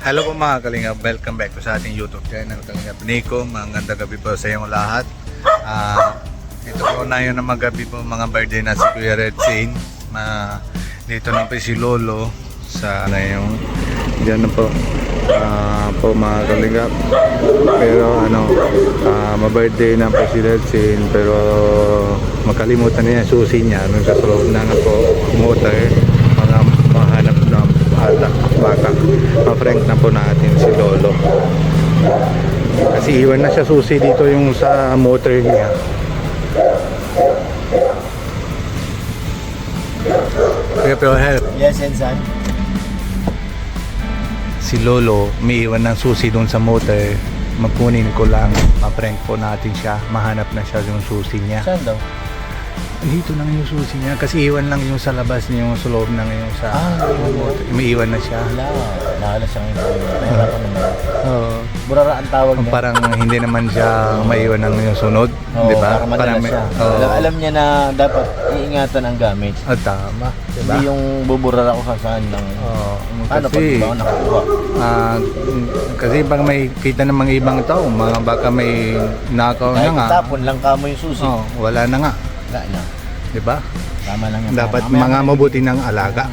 Hello po mga Kalingap, welcome back po sa ating YouTube channel Kalingap Nico. Magandang gabi po sa inyong lahat. Ito po na yun na magabi po mga birthday na si Kuya Red Zane. Dito na po si Lolo sa yung dyan na po mga Kalingap. Pero ma-birthday na po si Red Zane, pero makalimutan niya susi niya nung sa loob na po kumuta mga mahanap na baka ma-prank na po natin si Lolo kasi iwan na siya susi dito yung sa motor niya. Kaya pero help. Yes, Ensan. Si Lolo may iwan ng susi doon sa motor, magkunin ko lang, ma-prank po natin siya, mahanap na siya yung susi niya. Saan daw? Dito lang yung susi niya kasi iwan lang yung sa labas niya, yung sa loob ng yung sa motor. May iwan na siya. Wala siya ngayon. Mahirapan naman. Oo. Burara ang tawag niya. Parang hindi naman siya maiwan ng yung sunod, di ba? Para madala siya. Alam niya na dapat iingatan ang gamit. Tama, di ba? Hindi yung buburara ko saan ng ano pag kasi, iba ako nakakuha. kasi pag may kita ng mga ibang tao, mga baka may nakaw na Kahit nga. tapon lang kamo yung susi. Wala na nga. Wala na. Di ba? Tama lang yan. Dapat mga mabuti ng alaga.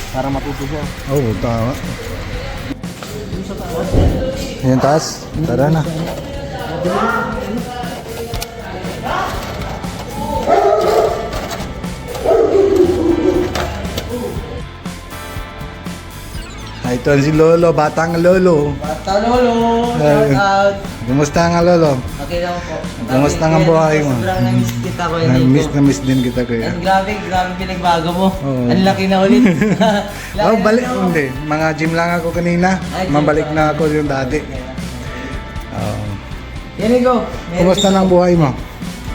Para matuto siya. Oo, tama. Ayan taas, tara na. Ito si Lolo, batang Lolo. Bata Lolo, shout out. Kumusta nga Lolo? Okay lang po. Kumusta nga buhay mo? Sobrang na-miss kita ko yun. Na-miss din kita kuya. And grabe pinagbago mo. Oo. Ang laki na ulit. Balik hindi. Mga gym lang ako kanina. Ay, gym Mabalik lang. na ako yung dati. Here we go. Kumusta ng buhay mo?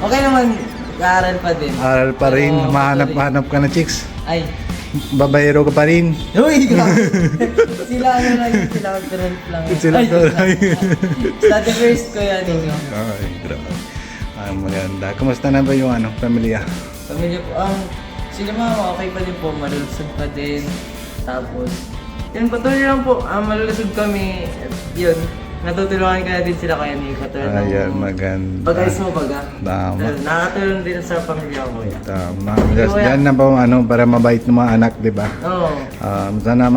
Okay naman. Kaaral pa din. Aral pa rin. Oo, Mahanap ka na chicks. Ay. Babayero ka pa rin. Uy, grabe. Sila current lang. Sila current. Study first ko yan ninyo. Ay, grabe. Maganda. Kumusta na ba yung pamilya? Pamilya po, sila mama okay pa din po, malulusog pa din. Tapos, yun patuloy lang po, malulusog kami. Yun, natutulungan ka na din sila kaya ni katulad ng Ayan, maganda. pag-ayos mo baga. Tama. Nakatulong din sa pamilya ko yan. Tama. Just yan na po para mabait ng mga anak, di ba? Oo. Sana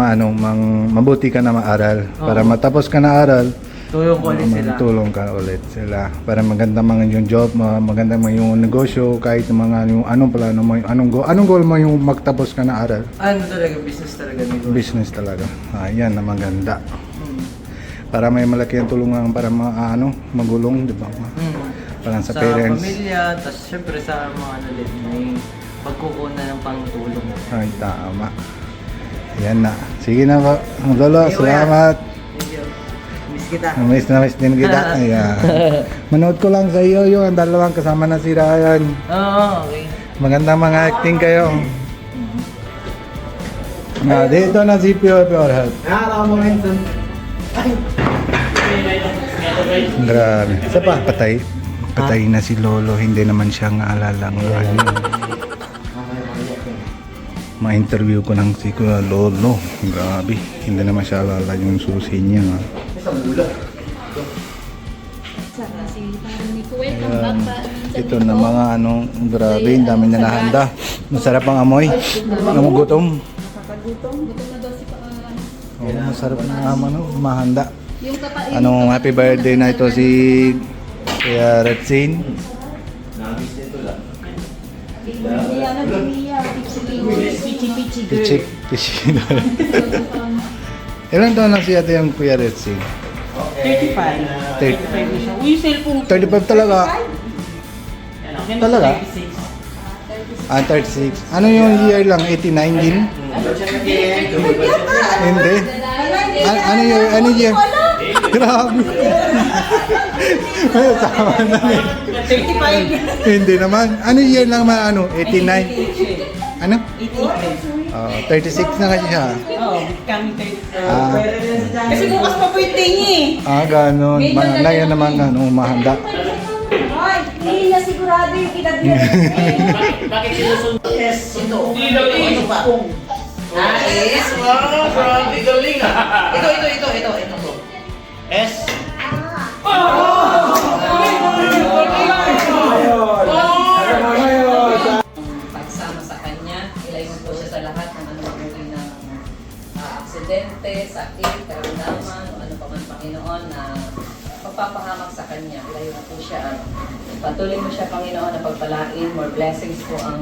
mabuti ka na maaral. Para matapos ka na aral, Tulong ko ulit sila. tulong ka ulit sila. Para maganda mga yung job, maganda mga yung negosyo, kahit mga yung anong plano mo, anong goal mo yung magtapos ka na aral? Ano talaga, business talaga nito. Business talaga. Yan na maganda. Para may malaki ang tulungan para magulong, di ba? Parang sa parents. Sa pamilya, tapos syempre sa mga din, may pagkukunan ng pangtulong. Ay, tama. Yan na. Sige na po. Lolo, Okay, kuya. salamat. Thank you. Miss kita. Miss din kita. Ayan. Manood ko lang sa iyo yung dalawang kasama na si Ryan. Oo, okay. Maganda mga acting kayo. Dito na si Pure Health. Grabe. Isa pa, patay. Patay na si Lolo. Hindi naman siya ngaalala ng ma-interview ko ng si Kuya Lolo. Grabe. Hindi naman siya alala yung susi niya. Ito na mga grabe. Ang dami na nahanda. Masarap ang amoy. Namugutom. Oh, masarap na mahanda. Happy birthday na ito si Kuya Red Zane. Pichik. Ilan taon na siya yung Kuya Red Zane? 35. 35. Uy, cellphone. 35 talaga? Talaga? 36. Ano yung year lang? 89 din? Hindi. Ano year? Grabe. Tama na eh. 35. Hindi naman. Ano year lang 89? Ano? 36 na kasi siya. Oo, kami 30. Kasi bukas pa po yung tingi. Ganun. Na yan naman mahanda. Ay, hindi na sigurado yung kinagyan. Bakit sinusunod? Yes, ito. Ano pa? Nice! Wow! Grabe galing ah! Ito. S. Pagsama sa kanya, ilayo po siya sa lahat ng anumang uri ng aksidente, sakit, karamdaman, o ano pa man Panginoon na pagpapahamak sa kanya. Ilayo na po siya. Patuloy mo siya, Panginoon, na pagpalain. More blessings po ang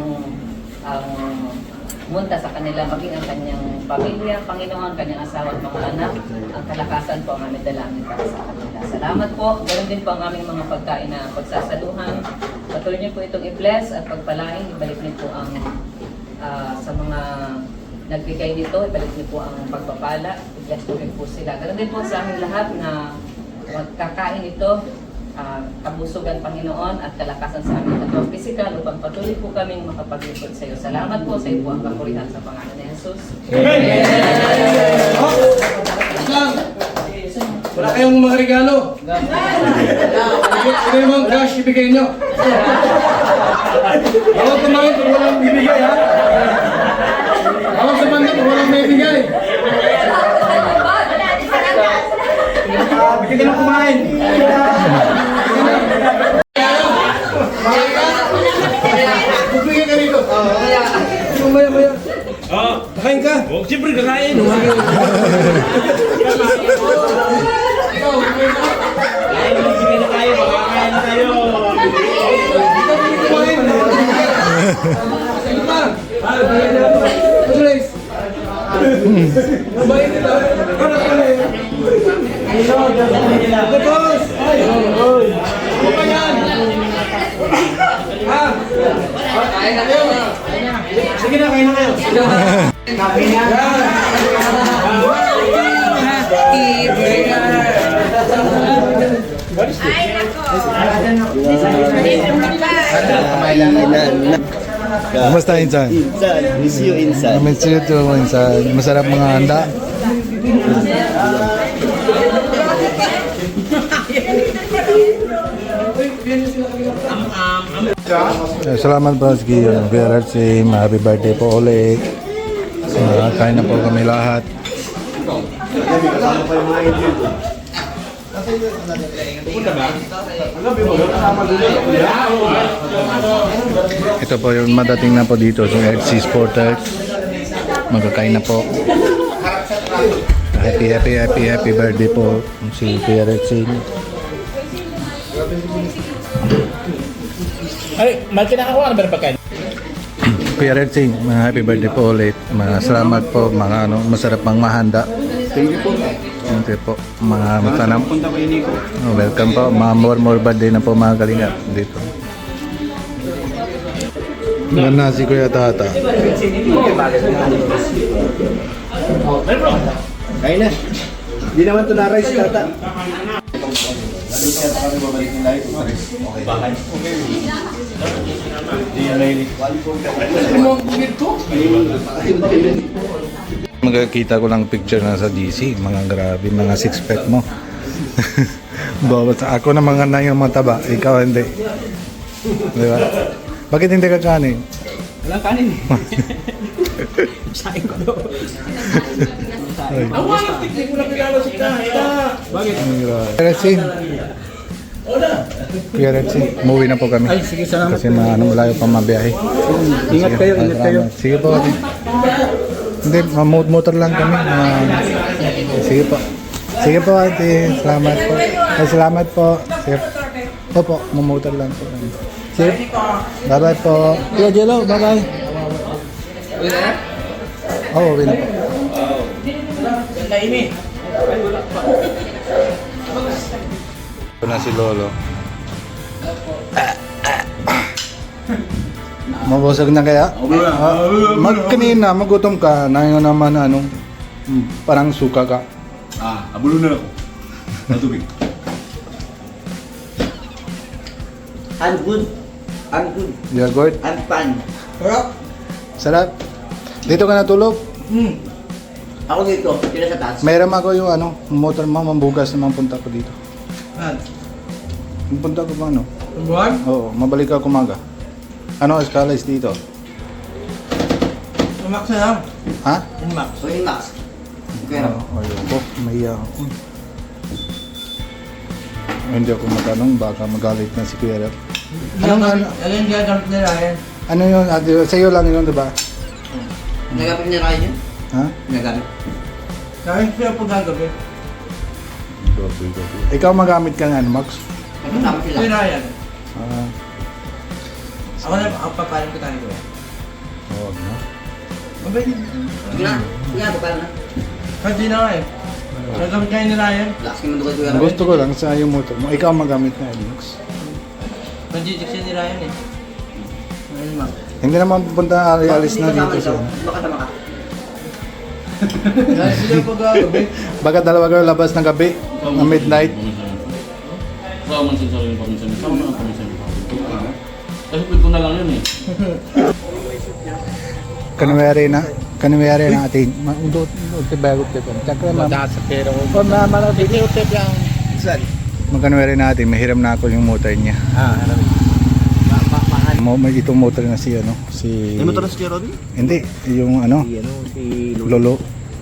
munta sa kanila, maging ang kanyang pamilya, Panginoon, kanyang asawa at mga anak. Ang kalakasan po ang aming dalangin para sa kanila. Salamat po. Ganun din po ang aming mga pagkain na pagsasaluhan. Patuloy niyo po itong i-bless at pagpalain. Ibalik niyo po ang sa mga nagbigay nito. Ibalik niyo po ang pagpapala. I-bless po rin po sila. Ganun din po sa aming lahat na magkakain ito. Kabusugan, Panginoon, at kalakasan sa aming katawang pisikal upang patuloy po kaming makapaglingkod sa iyo. Salamat po sa iyo po ang kapurihan sa pangalan ni Jesus. Wala kayong mga regalo. Ito yung mga cash ibigay nyo. Bawag kumain kung walang bibigay, ha? Bawag kumanda kung walang may bigay. Bigyan ka na kumain. Bigyan ka rito. Maya. Kakain ka. Siyempre kakain. Sige na, kain na kayo. Kumusta Insan? Insan, miss you Insan. Miss you too, Insan. Masarap mga handa. Salamat po sa Kuya Ratsim. Happy birthday po ulit. Kain na po kami lahat. Ito po yung madating na po dito sa FC Sportex. Magkakain na po. Happy birthday po si Kuya Ratsim. Ay, mal kinakakuha na ba pagkain? Kuya Ratsim, happy birthday po ulit. Salamat po, mga masarap pang mahanda. Thank you po. Ito po, mga matanam. Welcome po, mga more birthday na po mga kalingap dito. Ganda si Kuya Tata. Kain na. Hindi naman ito na-rice tata. Magkakita ko lang picture na sa DC, mga grabe, mga six-pack mo. Bawat ako na mga na yung mataba, ikaw hindi. Di ba? Bakit hindi ka kanin? Walang kanin. Sain ko daw. Ang mga tiklik mo lang regalo si Tata. Bakit? Kuya Ratsim. Kuya Ratsim, umuwi na po kami. Ay, sige, salamat. Kasi malayo pa mabiyahe. Ingat kayo, ingat kayo. Sige po. Hindi, motor lang kami. Sige po. Sige po, ate. Salamat po. Ay, salamat po. Sige. Opo, mamotor lang po. Sige. Bye-bye po. Kuya Jello, bye-bye. Oo, uwi na po. Ganda ini. Ito na si Lolo. Mabusog na kaya? Kanina, magutom ka. Ngayon naman, parang suka ka. Abulo na ako. Natubig. I'm good. You're good? I'm fine. Sarap. Dito ka natulog? Ako dito, tira sa taas. Mayroon ako yung motor mo, mambugas naman punta ko dito. Punta ko ba Oo, mabalik ako kumaga. Escalas dito? Max na lang. Ha? Max. So, yun Max. Okay na. Ayoko, mahiya ako. Hindi ako matanong, baka magalit na si Kuya Rep. Anong Alin gagamit nila yan? ano yun, sa'yo lang yun, diba? Nagamit niya kayo yun? Ha? Nagamit. Kahit siya po gagawin. Ikaw magamit ka nga, Max? Kasama sila. Si Ryan. Ah, Ako na ang papalim ko tayo ko. oo na. Mabay din. Sige na. Sige na, baka na. Kahit di na nga eh. Gagamit kayo ni Ryan. Lakas kayo mandukay Kuya Ang Rep. gusto ko lang sa yung motor mo, ikaw magamit na, Max. Nag-jijik siya ni Ryan eh. Ayun Max. Hindi naman pupunta alis na Bakit hindi dito ka siya. sama ikaw? Baka sama ka. Kahit sila po gagawin. Baka dalawa kayo labas ng gabi, ng midnight. Wala man siya sarili paminsan. Sama na ang paminsan. Kasi pwede na lang yun eh. Kanwere na atin. Undot bagot ko. Tsaka Sa pera ko. kung na malapit yung tip yang Saan? magkanwere natin, mahiram na ako yung motor niya. Alam mo. Itong motor na si ano, si May motor na si Kuya Rodney? Hindi, yung ano, Si lolo.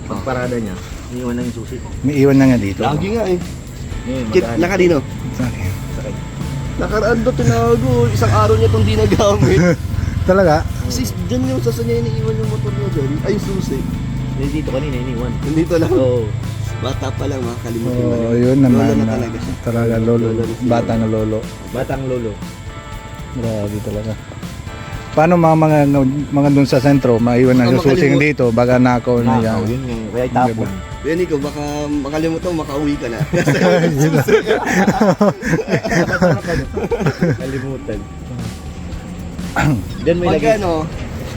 Pagparada niya, iniwan na yung susi. May iwan na nga dito. Lagi nga eh. Magkano? Nakanino? Sa akin. Nakaraan daw tinago. Isang araw niya itong di nagamit. Talaga? Kasi dyan yung sasa niya iniiwan yung motor niya dyan. Ay, susi. Dito kanina, iniwan. Nandito lang. Oo. Bata pa lang, makakalimutan mo Oo, lang. yun Lolo naman. na talaga siya. Talaga, lolo. Lolo na siya. Bata na lolo. Batang lolo. Grabe talaga. Paano mga dun sa sentro, maiwan na Baka yung susing makalimut. dito, baga nakaw na yan. Yun nga. Kaya itapon. Yan ikaw, baka makalimutan mo, makauwi ka na. Kalimutan. Then may Pag lagay. ano,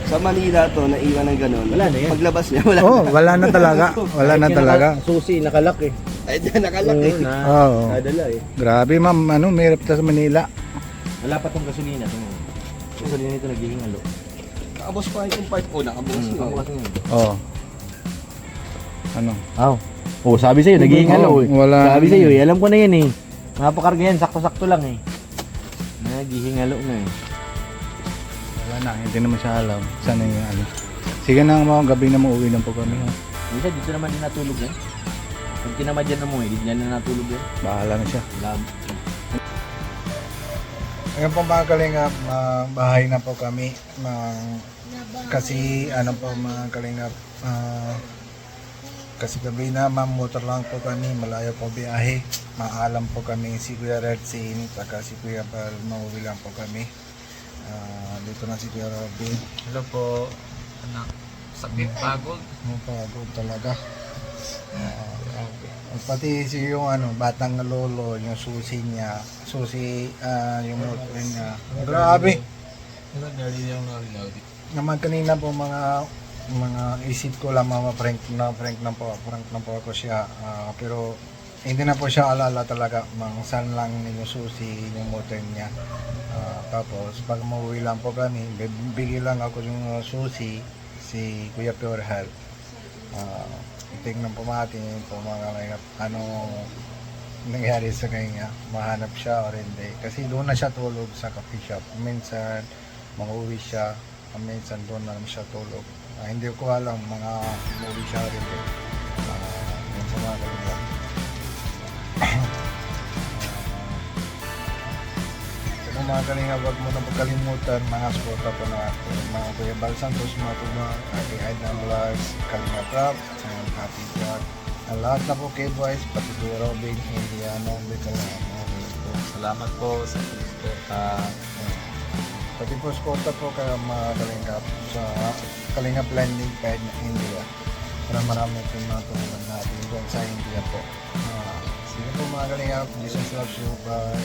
sa Manila to, naiwan ng ganun. Wala na yan. Paglabas niya, wala Oh, na. wala na talaga. Wala na talaga. Susi, nakalak eh. Ay, dyan nakalaki. Oo, na. Oo. Nadala eh. Grabe ma'am, ano, may ta sa Manila. Wala pa tong gasolina. Gasolina nito naghihingalo. Nakabos pa itong part ko, nakabos niyo. Oh. Ano? Aw. Oh, sabi sa'yo, naghihingalo eh. Wala. Sabi sa'yo, alam ko na yan eh. Mapakarga yan, sakto-sakto lang eh. Naghihingalo na eh. Wala na, hindi naman siya alam. Sana yung ano. Sige na mga gabi na mauwi na po kami. Ha? Minsan, dito naman din natulog yan. Pag tinamadyan na mo eh, dito na natulog yan. Bahala na siya. Lab. Ngayon po mga kalingap, bahay na po kami. Kasi ano po mga kalingap, kasi gabi na motor lang po kami, malayo po biyahe. Maalam po kami si Kuya Red Sin, saka si Kuya Bal, mauwi lang po kami. Dito na si Kuya Robin. Hello po, anak. Sakit, pagod. Pagod talaga. Pati si yung ano, batang na lolo, yung susi niya, yung motor niya. Grabe. Naman kanina po mga isip ko lang prank na po ako siya. Pero hindi na po siya alala talaga saan lang yung susi yung motor niya. Tapos pag mauwi lang po kami, bigyan lang ako yung susi si Kuya Pure Health. Tingnan po natin po mga kalingap, ano nangyari sa kanya, mahanap siya o hindi. Kasi doon na siya tulog sa coffee shop. Minsan mag-uwi siya, minsan doon na siya tulog. Hindi ko alam mga movie siya o hindi. Yun sa mga kalingap. Kung mga kalingap, huwag mo na pagkalimutan mga suporta po natin. Mga Kuya Bal Santos, mga Tuma, aking Aidan Vlogs, Kalinga Prap, and Happy God. Ang lahat na po kay boys, pati Kuya Robin, Indiano, Salamat po sa suporta. pati po suporta po kay mga kalingap sa Kalingap Landing Pad na India. Marami po mga tulungan natin dyan sa India po. Sige po mga kalingap, Jesus loves you, bye.